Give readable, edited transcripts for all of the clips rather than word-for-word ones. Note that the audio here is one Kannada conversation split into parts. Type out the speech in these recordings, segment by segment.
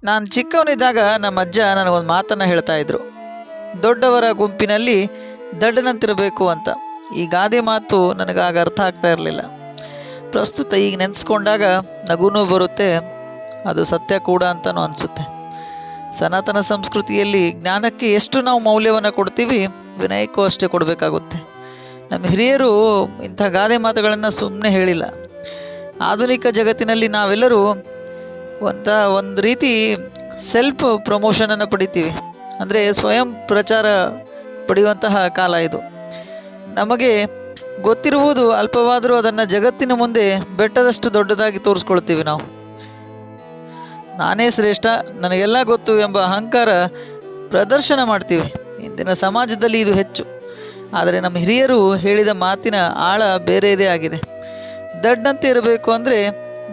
ನಾನು ಚಿಕ್ಕವನಿದ್ದಾಗ ನಮ್ಮ ಅಜ್ಜ ನನಗೊಂದು ಮಾತನ್ನು ಹೇಳ್ತಾ ಇದ್ರು, ದೊಡ್ಡವರ ಗುಂಪಿನಲ್ಲಿ ದಡ್ಡನಂತಿರಬೇಕು ಅಂತ. ಈ ಗಾದೆ ಮಾತು ನನಗಾಗ ಅರ್ಥ ಆಗ್ತಾ ಇರಲಿಲ್ಲ. ಪ್ರಸ್ತುತ ಈಗ ನೆನೆಸ್ಕೊಂಡಾಗ ನಗುನೂ ಬರುತ್ತೆ, ಅದು ಸತ್ಯ ಕೂಡ ಅಂತಲೂ ಅನಿಸುತ್ತೆ. ಸನಾತನ ಸಂಸ್ಕೃತಿಯಲ್ಲಿ ಜ್ಞಾನಕ್ಕೆ ಎಷ್ಟು ನಾವು ಮೌಲ್ಯವನ್ನು ಕೊಡ್ತೀವಿ, ವಿನಯಕ್ಕೂ ಅಷ್ಟೇ ಕೊಡಬೇಕಾಗುತ್ತೆ. ನಮ್ಮ ಹಿರಿಯರು ಇಂಥ ಗಾದೆ ಮಾತುಗಳನ್ನು ಸುಮ್ಮನೆ ಹೇಳಿಲ್ಲ. ಆಧುನಿಕ ಜಗತ್ತಿನಲ್ಲಿ ನಾವೆಲ್ಲರೂ ಒಂದು ರೀತಿ ಸೆಲ್ಫ್ ಪ್ರಮೋಷನನ್ನು ಪಡಿತೀವಿ, ಅಂದರೆ ಸ್ವಯಂ ಪ್ರಚಾರ ಪಡೆಯುವಂತಹ ಕಾಲ ಇದು. ನಮಗೆ ಗೊತ್ತಿರುವುದು ಅಲ್ಪವಾದರೂ ಅದನ್ನು ಜಗತ್ತಿನ ಮುಂದೆ ಬೆಟ್ಟದಷ್ಟು ದೊಡ್ಡದಾಗಿ ತೋರಿಸ್ಕೊಳ್ತೀವಿ. ನಾವು ನಾನೇ ಶ್ರೇಷ್ಠ, ನನಗೆಲ್ಲ ಗೊತ್ತು ಎಂಬ ಅಹಂಕಾರ ಪ್ರದರ್ಶನ ಮಾಡ್ತೀವಿ. ಇಂದಿನ ಸಮಾಜದಲ್ಲಿ ಇದು ಹೆಚ್ಚು. ಆದರೆ ನಮ್ಮ ಹಿರಿಯರು ಹೇಳಿದ ಮಾತಿನ ಆಳ ಬೇರೆಯದೇ ಆಗಿದೆ. ದಡ್ಡಂತೆ ಇರಬೇಕು ಅಂದರೆ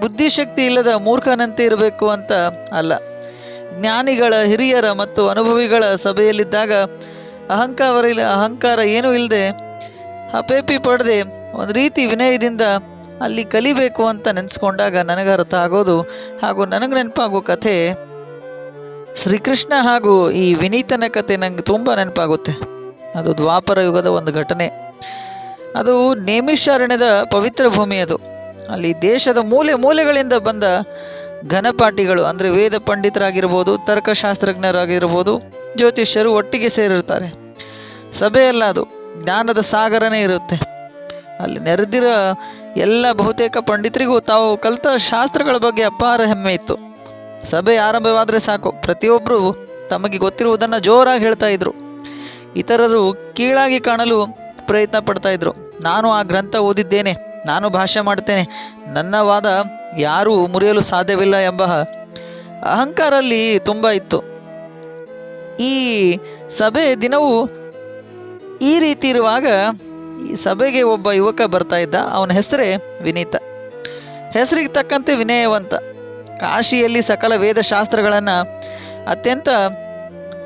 ಬುದ್ಧಿಶಕ್ತಿ ಇಲ್ಲದ ಮೂರ್ಖನಂತೆ ಇರಬೇಕು ಅಂತ ಅಲ್ಲ. ಜ್ಞಾನಿಗಳ, ಹಿರಿಯರ ಮತ್ತು ಅನುಭವಿಗಳ ಸಭೆಯಲ್ಲಿದ್ದಾಗ ಅಹಂಕಾರ ಏನೂ ಇಲ್ಲದೆ, ಹಪೇಪಿ ಪಡೆದೆ ಒಂದು ರೀತಿ ವಿನಯದಿಂದ ಅಲ್ಲಿ ಕಲಿಬೇಕು ಅಂತ ನೆನೆಸ್ಕೊಂಡಾಗ ನನಗೆ ಅರ್ಥ ಆಗೋದು ಹಾಗೂ ನನಗೆ ನೆನಪಾಗೋ ಕಥೆ ಶ್ರೀಕೃಷ್ಣ ಹಾಗೂ ಈ ವಿನೀತನ ಕಥೆ ನನಗೆ ತುಂಬ ನೆನಪಾಗುತ್ತೆ. ಅದು ದ್ವಾಪರ ಯುಗದ ಒಂದು ಘಟನೆ. ಅದು ನೇಮಿಷಾರಣ್ಯದ ಪವಿತ್ರ ಭೂಮಿ. ಅದು ಅಲ್ಲಿ ದೇಶದ ಮೂಲೆ ಮೂಲೆಗಳಿಂದ ಬಂದ ಘನಪಾಠಿಗಳು, ಅಂದರೆ ವೇದ ಪಂಡಿತರಾಗಿರ್ಬೋದು, ತರ್ಕಶಾಸ್ತ್ರಜ್ಞರಾಗಿರ್ಬೋದು, ಜ್ಯೋತಿಷ್ಯರು ಒಟ್ಟಿಗೆ ಸೇರಿರ್ತಾರೆ. ಸಭೆಯಲ್ಲ, ಅದು ಜ್ಞಾನದ ಸಾಗರನೇ ಇರುತ್ತೆ. ಅಲ್ಲಿ ನೆರೆದಿರೋ ಎಲ್ಲ ಬಹುತೇಕ ಪಂಡಿತರಿಗೂ ತಾವು ಕಲಿತ ಶಾಸ್ತ್ರಗಳ ಬಗ್ಗೆ ಅಪಾರ ಹೆಮ್ಮೆ ಇತ್ತು. ಸಭೆ ಆರಂಭವಾದರೆ ಸಾಕು, ಪ್ರತಿಯೊಬ್ಬರು ತಮಗೆ ಗೊತ್ತಿರುವುದನ್ನು ಜೋರಾಗಿ ಹೇಳ್ತಾ ಇದ್ರು. ಇತರರು ಕೀಳಾಗಿ ಕಾಣಲು ಪ್ರಯತ್ನ ಪಡ್ತಾ ಇದ್ರು. ನಾನು ಆ ಗ್ರಂಥ ಓದಿದ್ದೇನೆ, ನಾನು ಭಾಷೆ ಮಾಡ್ತೇನೆ, ನನ್ನ ವಾದ ಯಾರೂ ಮುರಿಯಲು ಸಾಧ್ಯವಿಲ್ಲ ಎಂಬ ಅಹಂಕಾರಲ್ಲಿ ತುಂಬ ಇತ್ತು. ಈ ಸಭೆ ದಿನವೂ ಈ ರೀತಿ ಇರುವಾಗ ಈ ಸಭೆಗೆ ಒಬ್ಬ ಯುವಕ ಬರ್ತಾ ಇದ್ದ. ಅವನ ಹೆಸರೇ ವಿನೀತ. ಹೆಸರಿಗೆ ತಕ್ಕಂತೆ ವಿನಯವಂತ. ಕಾಶಿಯಲ್ಲಿ ಸಕಲ ವೇದಶಾಸ್ತ್ರಗಳನ್ನು ಅತ್ಯಂತ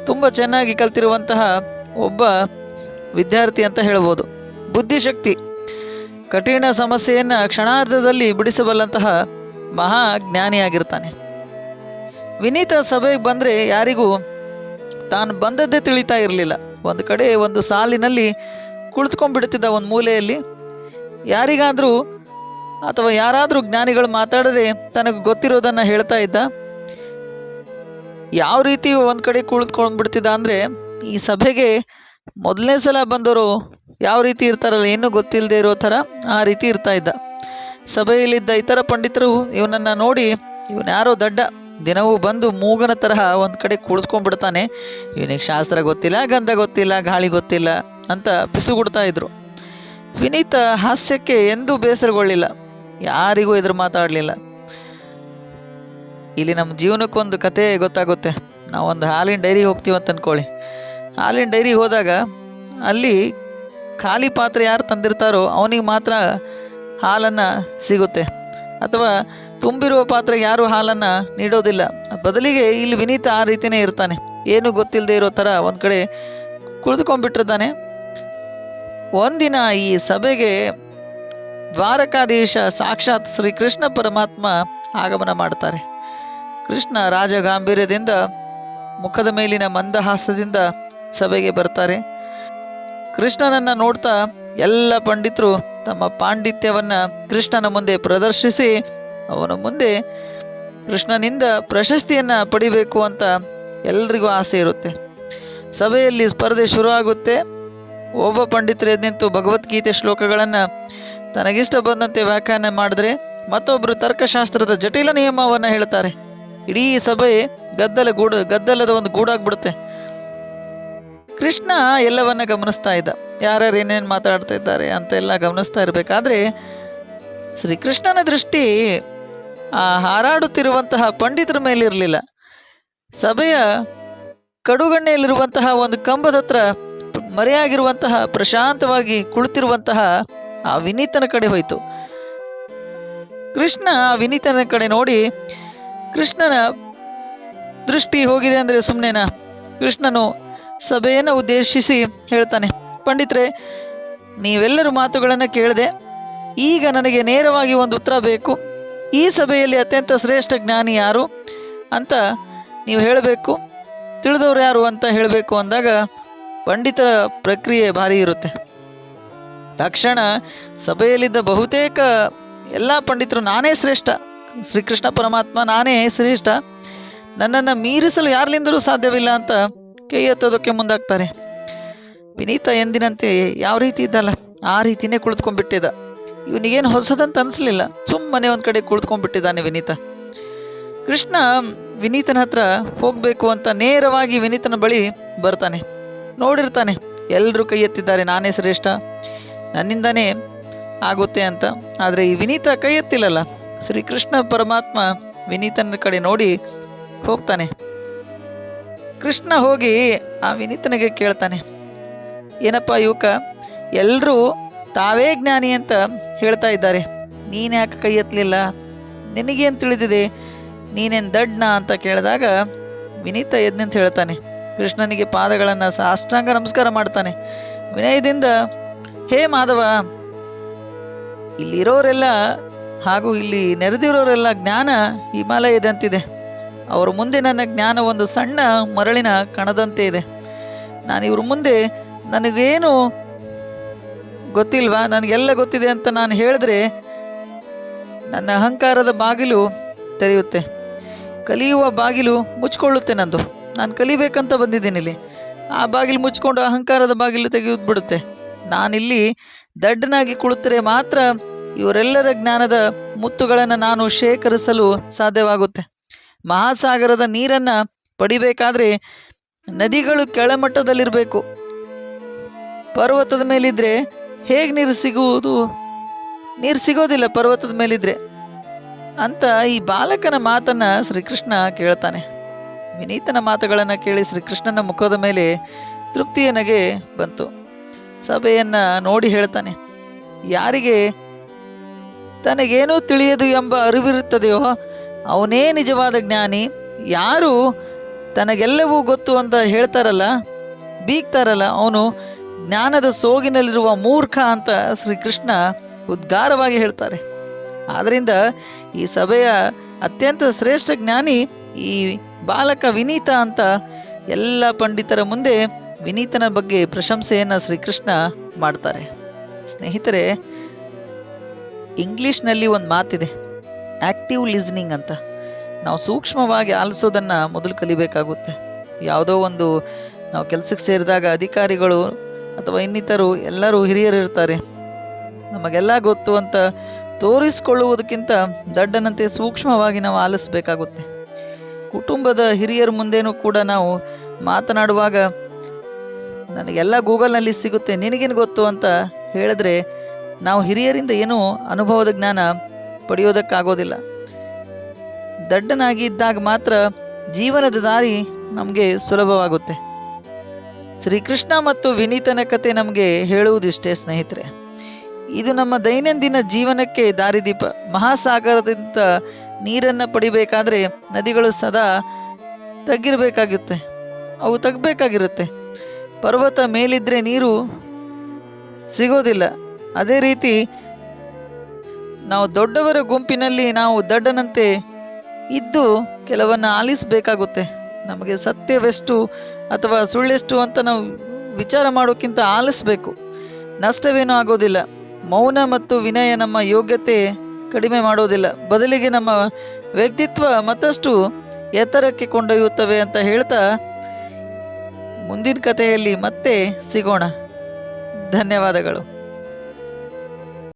ತುಂಬ ಚೆನ್ನಾಗಿ ಕಲ್ತಿರುವಂತಹ ಒಬ್ಬ ವಿದ್ಯಾರ್ಥಿ ಅಂತ ಹೇಳ್ಬೋದು. ಬುದ್ಧಿಶಕ್ತಿ, ಕಠಿಣ ಸಮಸ್ಯೆಯನ್ನು ಕ್ಷಣಾರ್ಧದಲ್ಲಿ ಬಿಡಿಸಬಲ್ಲಂತಹ ಮಹಾ ಜ್ಞಾನಿಯಾಗಿರ್ತಾನೆ. ವಿನೀತ ಸಭೆಗೆ ಬಂದರೆ ಯಾರಿಗೂ ತಾನು ಬಂದದ್ದೇ ತಿಳಿತಾ ಇರಲಿಲ್ಲ. ಒಂದು ಕಡೆ ಒಂದು ಸಾಲಿನಲ್ಲಿ ಕುಳಿತುಕೊಂಡ್ಬಿಡ್ತಿದ್ದ ಒಂದು ಮೂಲೆಯಲ್ಲಿ. ಯಾರಿಗಾದರೂ ಅಥವಾ ಯಾರಾದರೂ ಜ್ಞಾನಿಗಳು ಮಾತಾಡಿದ್ರೆ ತನಗೆ ಗೊತ್ತಿರೋದನ್ನು ಹೇಳ್ತಾ ಇದ್ದ. ಯಾವ ರೀತಿ ಒಂದು ಕಡೆ ಕುಳಿತುಕೊಂಡ್ಬಿಡ್ತಿದ್ದ ಅಂದರೆ, ಈ ಸಭೆಗೆ ಮೊದಲನೇ ಸಲ ಬಂದವರು ಯಾವ ರೀತಿ ಇರ್ತಾರಲ್ಲ, ಏನೂ ಗೊತ್ತಿಲ್ಲದೆ ಇರೋ ಥರ ಆ ರೀತಿ ಇರ್ತಾ ಇದ್ದ. ಸಭೆಯಲ್ಲಿದ್ದ ಇತರ ಪಂಡಿತರು ಇವನನ್ನು ನೋಡಿ, ಇವನ್ಯಾರೋ ದಡ್ಡ, ದಿನವೂ ಬಂದು ಮೂಗನ ತರಹ ಒಂದು ಕಡೆ ಕುಳಿತುಕೊಂಡ್ಬಿಡ್ತಾನೆ, ಇವನಿಗೆ ಶಾಸ್ತ್ರ ಗೊತ್ತಿಲ್ಲ, ಗಂಧ ಗೊತ್ತಿಲ್ಲ, ಗಾಳಿ ಗೊತ್ತಿಲ್ಲ ಅಂತ ಬಿಸುಗುಡ್ತಾ ಇದ್ರು. ವಿನೀತ ಹಾಸ್ಯಕ್ಕೆ ಎಂದೂ ಬೇಸರಗೊಳ್ಳಿಲ್ಲ, ಯಾರಿಗೂ ಎದುರು ಮಾತಾಡಲಿಲ್ಲ. ಇಲ್ಲಿ ನಮ್ಮ ಜೀವನಕ್ಕೊಂದು ಕತೆ ಗೊತ್ತಾಗುತ್ತೆ. ನಾವೊಂದು ಹಾಲಿನ ಡೈರಿಗೆ ಹೋಗ್ತೀವಂತ ಅಂದ್ಕೊಳ್ಳಿ. ಹಾಲಿನ ಡೈರಿಗೆ ಹೋದಾಗ ಅಲ್ಲಿ ಖಾಲಿ ಪಾತ್ರೆ ಯಾರು ತಂದಿರ್ತಾರೋ ಅವನಿಗೆ ಮಾತ್ರ ಹಾಲನ್ನು ಸಿಗುತ್ತೆ, ಅಥವಾ ತುಂಬಿರುವ ಪಾತ್ರೆಗೆ ಯಾರೂ ಹಾಲನ್ನು ನೀಡೋದಿಲ್ಲ. ಬದಲಿಗೆ ಇಲ್ಲಿ ವಿನೀತ ಆ ರೀತಿಯೇ ಇರ್ತಾನೆ, ಏನೂ ಗೊತ್ತಿಲ್ಲದೆ ಇರೋ ಥರ ಒಂದು ಕಡೆ ಕುಳಿತುಕೊಂಡ್ಬಿಟ್ಟಿರ್ತಾನೆ. ಒಂದಿನ ಈ ಸಭೆಗೆ ದ್ವಾರಕಾಧೀಶ ಸಾಕ್ಷಾತ್ ಶ್ರೀ ಕೃಷ್ಣ ಪರಮಾತ್ಮ ಆಗಮನ ಮಾಡ್ತಾರೆ. ಕೃಷ್ಣ ರಾಜಗಾಂಭೀರ್ಯದಿಂದ, ಮುಖದ ಮೇಲಿನ ಮಂದಹಾಸದಿಂದ ಸಭೆಗೆ ಬರ್ತಾರೆ. ಕೃಷ್ಣನನ್ನು ನೋಡ್ತಾ ಎಲ್ಲ ಪಂಡಿತರು ತಮ್ಮ ಪಾಂಡಿತ್ಯವನ್ನು ಕೃಷ್ಣನ ಮುಂದೆ ಪ್ರದರ್ಶಿಸಿ ಅವನ ಮುಂದೆ ಕೃಷ್ಣನಿಂದ ಪ್ರಶಸ್ತಿಯನ್ನು ಪಡಿಬೇಕು ಅಂತ ಎಲ್ರಿಗೂ ಆಸೆ ಇರುತ್ತೆ. ಸಭೆಯಲ್ಲಿ ಸ್ಪರ್ಧೆ ಶುರುವಾಗುತ್ತೆ. ಒಬ್ಬ ಪಂಡಿತರು ಎದ್ನಿಂತು ಭಗವದ್ಗೀತೆ ಶ್ಲೋಕಗಳನ್ನು ತನಗಿಷ್ಟ ಬಂದಂತೆ ವ್ಯಾಖ್ಯಾನ ಮಾಡಿದ್ರೆ, ಮತ್ತೊಬ್ಬರು ತರ್ಕಶಾಸ್ತ್ರದ ಜಟಿಲ ನಿಯಮವನ್ನು ಹೇಳ್ತಾರೆ. ಇಡೀ ಸಭೆ ಗದ್ದಲದ ಒಂದು ಗೂಡಾಗ್ಬಿಡುತ್ತೆ. ಕೃಷ್ಣ ಎಲ್ಲವನ್ನ ಗಮನಿಸ್ತಾ ಇದ್ದ, ಯಾರ್ಯಾರು ಏನೇನು ಮಾತಾಡ್ತಾ ಇದ್ದಾರೆ ಅಂತೆಲ್ಲ ಗಮನಿಸ್ತಾ ಇರಬೇಕಾದ್ರೆ ಶ್ರೀಕೃಷ್ಣನ ದೃಷ್ಟಿ ಆ ಹಾರಾಡುತ್ತಿರುವಂತಹ ಪಂಡಿತರ ಮೇಲಿರಲಿಲ್ಲ. ಸಭೆಯ ಕಡುಗಣ್ಣೆಯಲ್ಲಿರುವಂತಹ ಒಂದು ಕಂಬದ ಹತ್ರ ಮರೆಯಾಗಿರುವಂತಹ ಪ್ರಶಾಂತವಾಗಿ ಕುಳಿತಿರುವಂತಹ ಆ ವಿನೀತನ ಕಡೆ ಹೋಯಿತು. ಕೃಷ್ಣ ಆ ವಿನೀತನ ಕಡೆ ನೋಡಿ, ಕೃಷ್ಣನ ದೃಷ್ಟಿ ಹೋಗಿದೆ ಅಂದರೆ ಸುಮ್ಮನೆನಾ? ಕೃಷ್ಣನು ಸಭೆಯನ್ನು ಉದ್ದೇಶಿಸಿ ಹೇಳ್ತಾನೆ, ಪಂಡಿತರೆ, ನೀವೆಲ್ಲರೂ ಮಾತುಗಳನ್ನು ಕೇಳಿದೆ, ಈಗ ನನಗೆ ನೇರವಾಗಿ ಒಂದು ಉತ್ತರ ಬೇಕು. ಈ ಸಭೆಯಲ್ಲಿ ಅತ್ಯಂತ ಶ್ರೇಷ್ಠ ಜ್ಞಾನಿ ಯಾರು ಅಂತ ನೀವು ಹೇಳಬೇಕು, ತಿಳಿದವ್ರು ಯಾರು ಅಂತ ಹೇಳಬೇಕು ಅಂದಾಗ ಪಂಡಿತರ ಪ್ರಕ್ರಿಯೆ ಭಾರಿ ಇರುತ್ತೆ. ತಕ್ಷಣ ಸಭೆಯಲ್ಲಿದ್ದ ಬಹುತೇಕ ಎಲ್ಲ ಪಂಡಿತರು ನಾನೇ ಶ್ರೇಷ್ಠ, ಶ್ರೀಕೃಷ್ಣ ಪರಮಾತ್ಮ ನಾನೇ ಶ್ರೇಷ್ಠ, ನನ್ನನ್ನು ಮೀರಿಸಲು ಯಾರಲಿಂದಲೂ ಸಾಧ್ಯವಿಲ್ಲ ಅಂತ ಕೈ ಎತ್ತೋದಕ್ಕೆ ಮುಂದಾಗ್ತಾರೆ. ವಿನೀತ ಎಂದಿನಂತೆ ಯಾವ ರೀತಿ ಇದ್ದಲ್ಲ ಆ ರೀತಿಯೇ ಕುಳಿತುಕೊಂಡ್ಬಿಟ್ಟಿದ್ದ. ಇವನಿಗೇನು ಹೊಸದಂತ ಅನಿಸ್ಲಿಲ್ಲ, ಸುಮ್ಮನೆ ಒಂದು ಕಡೆ ಕುಳಿತುಕೊಂಡ್ಬಿಟ್ಟಿದ್ದಾನೆ ವಿನೀತ. ಕೃಷ್ಣ ವಿನೀತನ ಹತ್ರ ಹೋಗಬೇಕು ಅಂತ ನೇರವಾಗಿ ವಿನೀತನ ಬಳಿ ಬರ್ತಾನೆ. ನೋಡಿರ್ತಾನೆ ಎಲ್ಲರೂ ಕೈ ಎತ್ತಿದ್ದಾರೆ, ನಾನೇ ಶ್ರೇಷ್ಠ, ನನ್ನಿಂದನೇ ಆಗುತ್ತೆ ಅಂತ. ಆದರೆ ಈ ವಿನೀತ ಕೈ ಎತ್ತಿಲ್ಲಲ್ಲ. ಶ್ರೀಕೃಷ್ಣ ಪರಮಾತ್ಮ ವಿನೀತನ ಕಡೆ ನೋಡಿ ಹೋಗ್ತಾನೆ. ಕೃಷ್ಣ ಹೋಗಿ ಆ ವಿನೀತನಿಗೆ ಕೇಳ್ತಾನೆ, ಏನಪ್ಪ ಯುವಕ, ಎಲ್ಲರೂ ತಾವೇ ಜ್ಞಾನಿ ಅಂತ ಹೇಳ್ತಾ ಇದ್ದಾರೆ, ನೀನು ಯಾಕೆ ಕೈ ಎತ್ತಲಿಲ್ಲ? ನಿನಗೇನು ತಿಳಿದಿದೆ? ನೀನೇನು ದಡ್ನ ಅಂತ ಕೇಳಿದಾಗ ವಿನೀತ ಎದ್ನಂತ ಹೇಳ್ತಾನೆ. ಕೃಷ್ಣನಿಗೆ ಪಾದಗಳನ್ನು ಸಾಷ್ಟಾಂಗ ನಮಸ್ಕಾರ ಮಾಡ್ತಾನೆ. ವಿನಯದಿಂದ, ಹೇ ಮಾಧವ, ಇಲ್ಲಿರೋರೆಲ್ಲ ಹಾಗೂ ಇಲ್ಲಿ ನೆರೆದಿರೋರೆಲ್ಲ ಜ್ಞಾನ ಹಿಮಾಲಯದಂತಿದೆ. ಅವರ ಮುಂದೆ ನನ್ನ ಜ್ಞಾನ ಒಂದು ಸಣ್ಣ ಮರಳಿನ ಕಣದಂತೆ ಇದೆ. ನಾನು ಇವ್ರ ಮುಂದೆ ನನಗೇನು ಗೊತ್ತಿಲ್ವಾ, ನನಗೆಲ್ಲ ಗೊತ್ತಿದೆ ಅಂತ ನಾನು ಹೇಳಿದ್ರೆ ನನ್ನ ಅಹಂಕಾರದ ಬಾಗಿಲು ತೆರೆಯುತ್ತೆ, ಕಲಿಯುವ ಬಾಗಿಲು ಮುಚ್ಕೊಳ್ಳುತ್ತೆ. ನಂದು ನಾನು ಕಲಿಬೇಕಂತ ಬಂದಿದ್ದೀನಿ ಇಲ್ಲಿ, ಆ ಬಾಗಿಲು ಮುಚ್ಕೊಂಡು ಅಹಂಕಾರದ ಬಾಗಿಲು ತೆಗೆದುಬಿಡುತ್ತೆ. ನಾನಿಲ್ಲಿ ದಡ್ಡನಾಗಿ ಕುಳಿತರೆ ಮಾತ್ರ ಇವರೆಲ್ಲರ ಜ್ಞಾನದ ಮುತ್ತುಗಳನ್ನು ನಾನು ಶೇಖರಿಸಲು ಸಾಧ್ಯವಾಗುತ್ತೆ. ಮಹಾಸಾಗರದ ನೀರನ್ನು ಪಡಿಬೇಕಾದ್ರೆ ನದಿಗಳು ಕೆಳಮಟ್ಟದಲ್ಲಿರಬೇಕು, ಪರ್ವತದ ಮೇಲಿದ್ರೆ ಹೇಗೆ ನೀರು ಸಿಗುವುದು? ನೀರು ಸಿಗೋದಿಲ್ಲ ಪರ್ವತದ ಮೇಲಿದ್ರೆ ಅಂತ ಈ ಬಾಲಕನ ಮಾತನ್ನು ಶ್ರೀಕೃಷ್ಣ ಕೇಳ್ತಾನೆ. ವಿನೀತನ ಮಾತುಗಳನ್ನು ಕೇಳಿ ಶ್ರೀಕೃಷ್ಣನ ಮುಖದ ಮೇಲೆ ತೃಪ್ತಿಯ ನಗೆ ಬಂತು. ಸಭೆಯನ್ನು ನೋಡಿ ಹೇಳ್ತಾನೆ, ಯಾರಿಗೆ ತನಗೇನೂ ತಿಳಿಯದು ಎಂಬ ಅರಿವಿರುತ್ತದೆಯೋ ಅವನೇ ನಿಜವಾದ ಜ್ಞಾನಿ. ಯಾರು ತನಗೆಲ್ಲವೂ ಗೊತ್ತು ಅಂತ ಹೇಳ್ತಾರಲ್ಲ, ಬೀಗ್ತಾರಲ್ಲ, ಅವನು ಜ್ಞಾನದ ಸೋಗಿನಲ್ಲಿರುವ ಮೂರ್ಖ ಅಂತ ಶ್ರೀಕೃಷ್ಣ ಉದ್ಗಾರವಾಗಿ ಹೇಳ್ತಾರೆ. ಆದ್ದರಿಂದ ಈ ಸಭೆಯ ಅತ್ಯಂತ ಶ್ರೇಷ್ಠ ಜ್ಞಾನಿ ಈ ಬಾಲಕ ವಿನೀತ ಅಂತ ಎಲ್ಲ ಪಂಡಿತರ ಮುಂದೆ ವಿನೀತನ ಬಗ್ಗೆ ಪ್ರಶಂಸೆಯನ್ನು ಶ್ರೀಕೃಷ್ಣ ಮಾಡ್ತಾರೆ. ಸ್ನೇಹಿತರೆ, ಇಂಗ್ಲೀಷ್ನಲ್ಲಿ ಒಂದು ಮಾತಿದೆ, ಆ್ಯಕ್ಟಿವ್ ಲಿಸ್ನಿಂಗ್ ಅಂತ. ನಾವು ಸೂಕ್ಷ್ಮವಾಗಿ ಆಲಿಸೋದನ್ನು ಮೊದಲು ಕಲಿಬೇಕಾಗುತ್ತೆ. ಯಾವುದೋ ಒಂದು ನಾವು ಕೆಲಸಕ್ಕೆ ಸೇರಿದಾಗ ಅಧಿಕಾರಿಗಳು ಅಥವಾ ಇನ್ನಿತರು ಎಲ್ಲರೂ ಹಿರಿಯರು ಇರ್ತಾರೆ, ನಮಗೆಲ್ಲ ಗೊತ್ತು ಅಂತ ತೋರಿಸಿಕೊಳ್ಳುವುದಕ್ಕಿಂತ ದಡ್ಡನಂತೆ ಸೂಕ್ಷ್ಮವಾಗಿ ನಾವು ಆಲಿಸಬೇಕಾಗುತ್ತೆ. ಕುಟುಂಬದ ಹಿರಿಯರ ಮುಂದೆನೂ ಕೂಡ ನಾವು ಮಾತನಾಡುವಾಗ ನನಗೆಲ್ಲ ಗೂಗಲ್ನಲ್ಲಿ ಸಿಗುತ್ತೆ, ನಿನಗೇನು ಗೊತ್ತು ಅಂತ ಹೇಳಿದ್ರೆ ನಾವು ಹಿರಿಯರಿಂದ ಏನೂ ಅನುಭವದ ಜ್ಞಾನ ಪಡೆಯೋದಕ್ಕಾಗೋದಿಲ್ಲ. ದಡ್ಡನಾಗಿ ಇದ್ದಾಗ ಮಾತ್ರ ಜೀವನದ ದಾರಿ ನಮಗೆ ಸುಲಭವಾಗುತ್ತೆ. ಶ್ರೀಕೃಷ್ಣ ಮತ್ತು ವಿನೀತನ ಕತೆ ನಮಗೆ ಹೇಳುವುದಿಷ್ಟೇ ಸ್ನೇಹಿತರೆ. ಇದು ನಮ್ಮ ದೈನಂದಿನ ಜೀವನಕ್ಕೆ ದಾರಿದೀಪ. ಮಹಾಸಾಗರದಿಂದ ನೀರನ್ನು ಪಡಿಬೇಕಾದ್ರೆ ನದಿಗಳು ಸದಾ ತಗ್ಗಿರಬೇಕಾಗುತ್ತೆ, ಅವು ತಗ್ಗಬೇಕಾಗಿರುತ್ತೆ. ಪರ್ವತ ಮೇಲಿದ್ದರೆ ನೀರು ಸಿಗೋದಿಲ್ಲ. ಅದೇ ರೀತಿ ನಾವು ದೊಡ್ಡವರ ಗುಂಪಿನಲ್ಲಿ ನಾವು ದಡ್ಡನಂತೆ ಇದ್ದು ಕೆಲವನ್ನು ಆಲಿಸಬೇಕಾಗುತ್ತೆ. ನಮಗೆ ಸತ್ಯವೆಷ್ಟು ಅಥವಾ ಸುಳ್ಳೆಷ್ಟು ಅಂತ ನಾವು ವಿಚಾರ ಮಾಡೋಕ್ಕಿಂತ ಆಲಿಸಬೇಕು. ನಷ್ಟವೇನೂ ಆಗೋದಿಲ್ಲ. ಮೌನ ಮತ್ತು ವಿನಯ ನಮ್ಮ ಯೋಗ್ಯತೆ ಕಡಿಮೆ ಮಾಡೋದಿಲ್ಲ, ಬದಲಿಗೆ ನಮ್ಮ ವ್ಯಕ್ತಿತ್ವ ಮತ್ತಷ್ಟು ಎತ್ತರಕ್ಕೆ ಕೊಂಡೊಯ್ಯುತ್ತವೆ ಅಂತ ಹೇಳ್ತಾ ಮುಂದಿನ ಕಥೆಯಲ್ಲಿ ಮತ್ತೆ ಸಿಗೋಣ. ಧನ್ಯವಾದಗಳು.